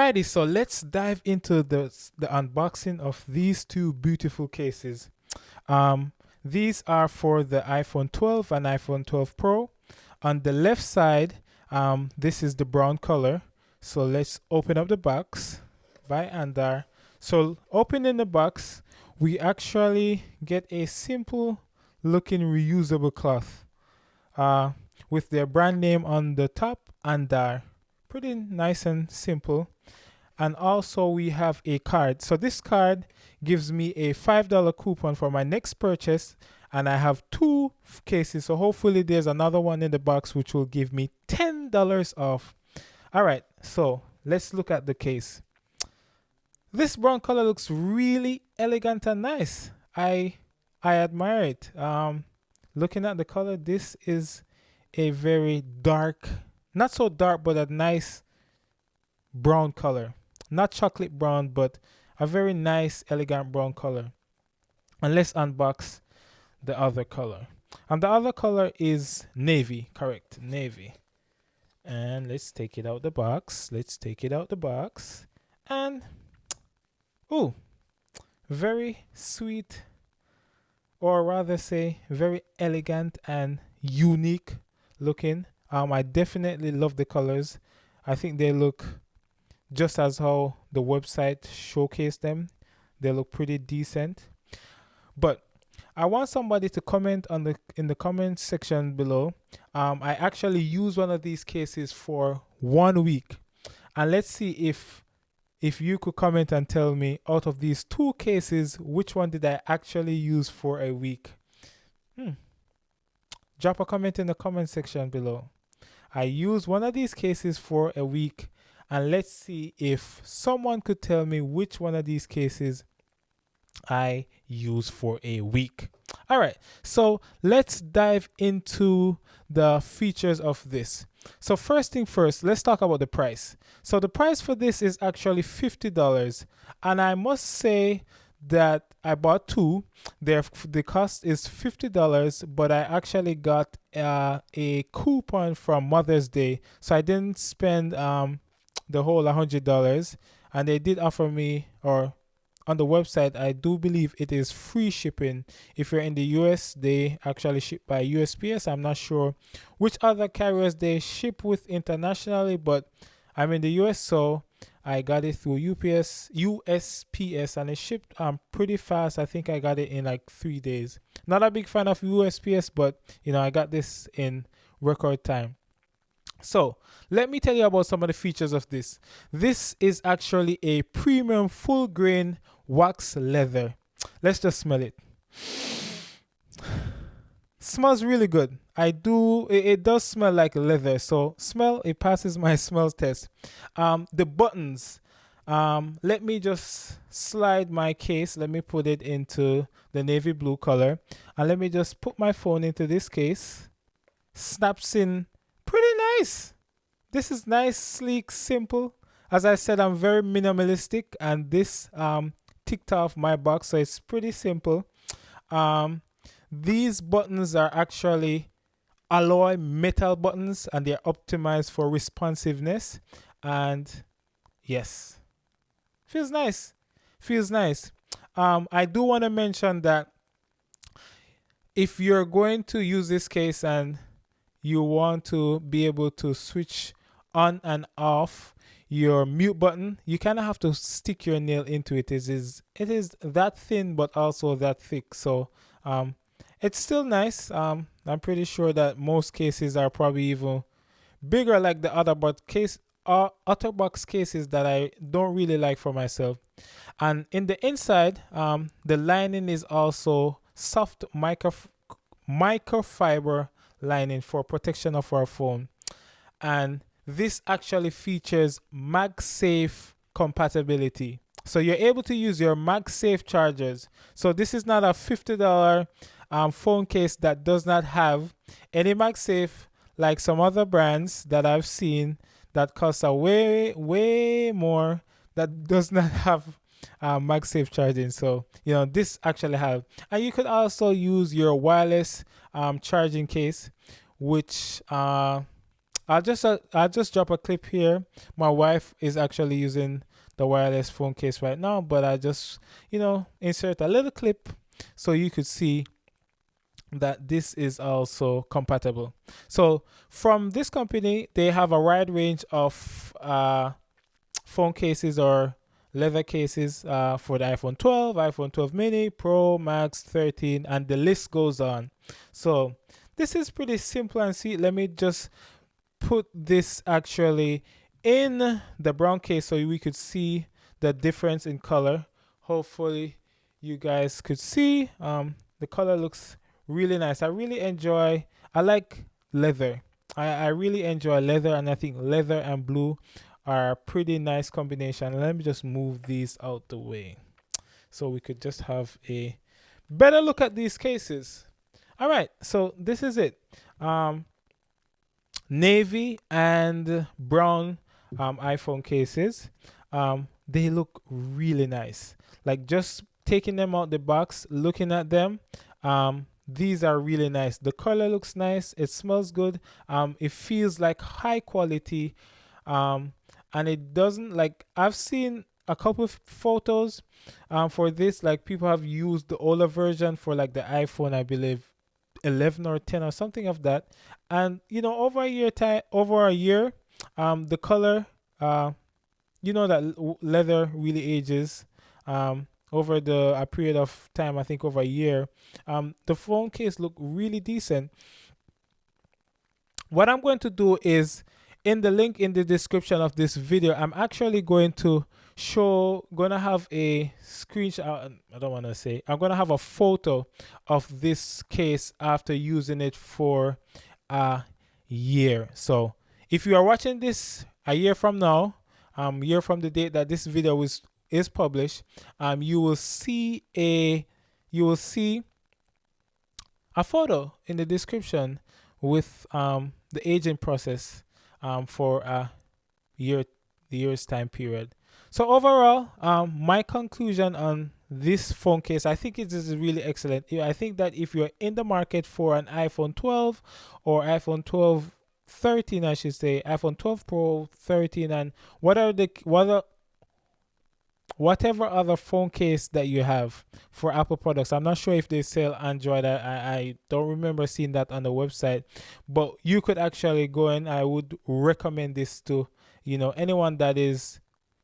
Alrighty, so let's dive into the unboxing of these two beautiful cases. Um, these are for the iPhone 12 and iPhone 12 Pro. On the left side, this is the brown color. So let's open up the box by Andar. So opening the box, we actually get a simple looking reusable cloth uh, with their brand name on the top, Andar. Pretty nice and simple. And also we have a card. So this card gives me a $5 coupon for my next purchase, and I have two cases. So hopefully there's another one in the box which will give me $10 off. All right, so let's look at the case. This brown color looks really elegant and nice. I admire it. Looking at the color, this is a very dark, not so dark, but a nice brown color. Not chocolate brown, but a very nice, elegant brown color. And let's unbox the other color. And the other color is navy, correct, navy. And let's take it out the box. Let's take it out the box. And, oh, very sweet, or rather say very elegant and unique looking. I definitely love the colors. I think they look just as how the website showcased them. They look pretty decent. But I want somebody to comment on in the comment section below. I actually used one of these cases for 1 week, and let's see if you could comment and tell me, out of these two cases, which one did I actually use for a week? Drop a comment in the comment section below. I used one of these cases for a week, and let's see if someone could tell me which one of these cases I use for a week. All right, so let's dive into the features of this. So first thing first, let's talk about the price. So the price for this is actually $50, and I must say that I bought two. The cost is $50, but I actually got a coupon from Mother's Day, so I didn't spend the whole $100, and they did offer me, or on the website, I do believe it is free shipping. If you're in the US, they actually ship by USPS. I'm not sure which other carriers they ship with internationally, but I'm in the US, so I got it through USPS, and it shipped pretty fast. I think I got it in like 3 days. Not a big fan of USPS, but I got this in record time. So let me tell you about some of the features of this. This is actually a premium full grain wax leather. Let's just smell it. Smells really good. It does smell like leather. So it passes my smell test. The buttons. Let me just slide my case. Let me put it into the navy blue color. And let me just put my phone into this case. Snaps in pretty nice. This is nice, sleek, simple. As I said, I'm very minimalistic, and this ticked off my box, so it's pretty simple. These buttons are actually alloy metal buttons, and they're optimized for responsiveness. And yes, feels nice. Feels nice. I do want to mention that if you're going to use this case and you want to be able to switch on and off your mute button, you kind of have to stick your nail into it. It is that thin, but also that thick. So it's still nice. I'm pretty sure that most cases are probably even bigger like the OtterBox cases that I don't really like for myself. And in the inside, the lining is also soft microfiber lining for protection of our phone. And this actually features MagSafe compatibility. So you're able to use your MagSafe chargers. So this is not a $50 phone case that does not have any MagSafe, like some other brands that I've seen that cost a way more, that does not have MagSafe charging. So this actually have. And you could also use your wireless charging case, which I'll just drop a clip here. My wife is actually using the wireless phone case right now, but I just, insert a little clip so you could see that this is also compatible. So from this company, they have a wide range of phone cases or leather cases for the iPhone 12, iPhone 12 mini, Pro, Max, 13, and the list goes on. So this is pretty simple and see. Let me just put this actually in the brown case so we could see the difference in color. Hopefully you guys could see the color looks really nice. I like leather. I really enjoy leather, and I think leather and blue are a pretty nice combination. Let me just move these out the way so we could just have a better look at these cases. All right, so this is it. Navy and brown iPhone cases. They look really nice. Like just taking them out the box, looking at them, these are really nice. The color looks nice. It smells good. It feels like high quality. And it doesn't, like, I've seen a couple of photos for this. Like people have used the older version for like the iPhone, I believe 11 or 10 or something of that, and over a year the color, that leather really ages over a period of time. I think over a year, the phone case look really decent. What I'm going to do is, in the link in the description of this video, I'm actually going to have a screenshot. I don't want to say, I'm going to have a photo of this case after using it for a year. So if you are watching this a year from now, year from the date that this video is published, you will see a photo in the description with the aging process for a year's time period. So overall, my conclusion on this phone case, I think it is really excellent. I think that if you're in the market for an iPhone 12 or iPhone 12 13, I should say, iPhone 12 Pro, 13, and whatever other phone case that you have for Apple products. I'm not sure if they sell Android. I don't remember seeing that on the website, but you could actually go in. I would recommend this to anyone that is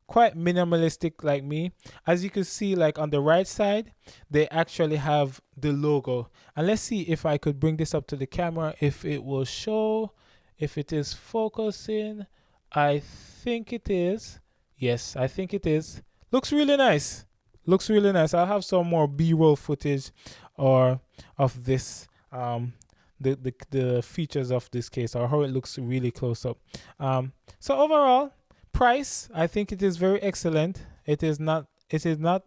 quite minimalistic like me. As you can see, like on the right side, they actually have the logo. And let's see if I could bring this up to the camera, if it will show, if it is focusing. I think it is. Yes, I think it is. Looks really nice. I'll have some more B-roll footage or of this, the features of this case, or how it looks really close up. So overall, price, I think it is very excellent. It is not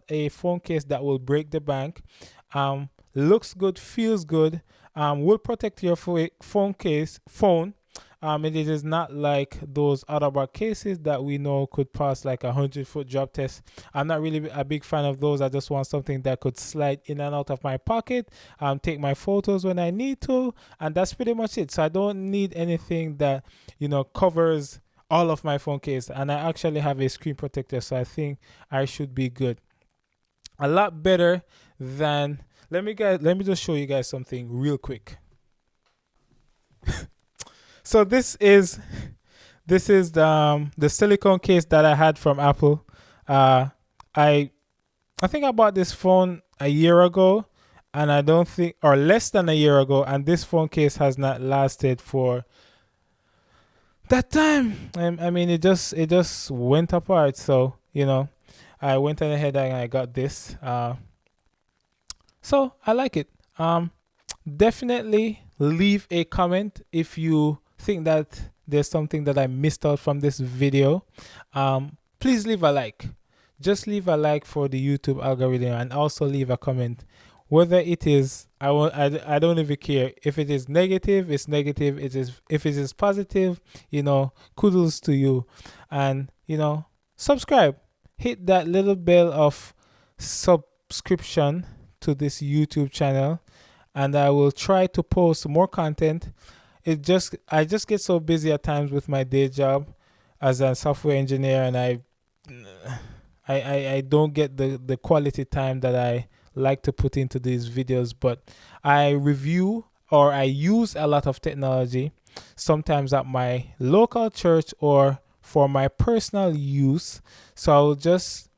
a phone case that will break the bank. Looks good, feels good. Will protect your phone. It is not like those other cases that we know could pass like 100-foot drop test. I'm not really a big fan of those. I just want something that could slide in and out of my pocket, take my photos when I need to, and that's pretty much it. So I don't need anything that covers all of my phone case, and I actually have a screen protector, so I think I should be good. A lot better than, let me just show you guys something real quick. So this is the silicone case that I had from Apple. I think I bought this phone a year ago, and I don't think, or less than a year ago, and this phone case has not lasted for that time. I mean, it just went apart. So I went ahead and I got this. So I like it. Definitely leave a comment if you think that there's something that I missed out from this video. Please leave a like. Just leave a like for the YouTube algorithm, and also leave a comment. Whether it is, I don't even care. If it is negative, it's negative. If it is positive, kudos to you. And subscribe. Hit that little bell of subscription to this YouTube channel, and I will try to post more content. I just get so busy at times with my day job as a software engineer, and I don't get the quality time that I like to put into these videos. But I review or I use a lot of technology, sometimes at my local church or for my personal use. So I'll just,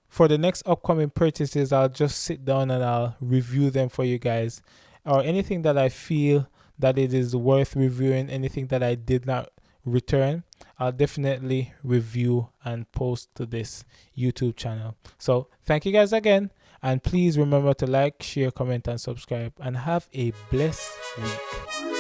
for the next upcoming purchases, I'll just sit down and I'll review them for you guys, or anything that I feel that it is worth reviewing, anything that I did not return, I'll definitely review and post to this YouTube channel. So thank you guys again, and please remember to like, share, comment, and subscribe, and have a blessed week.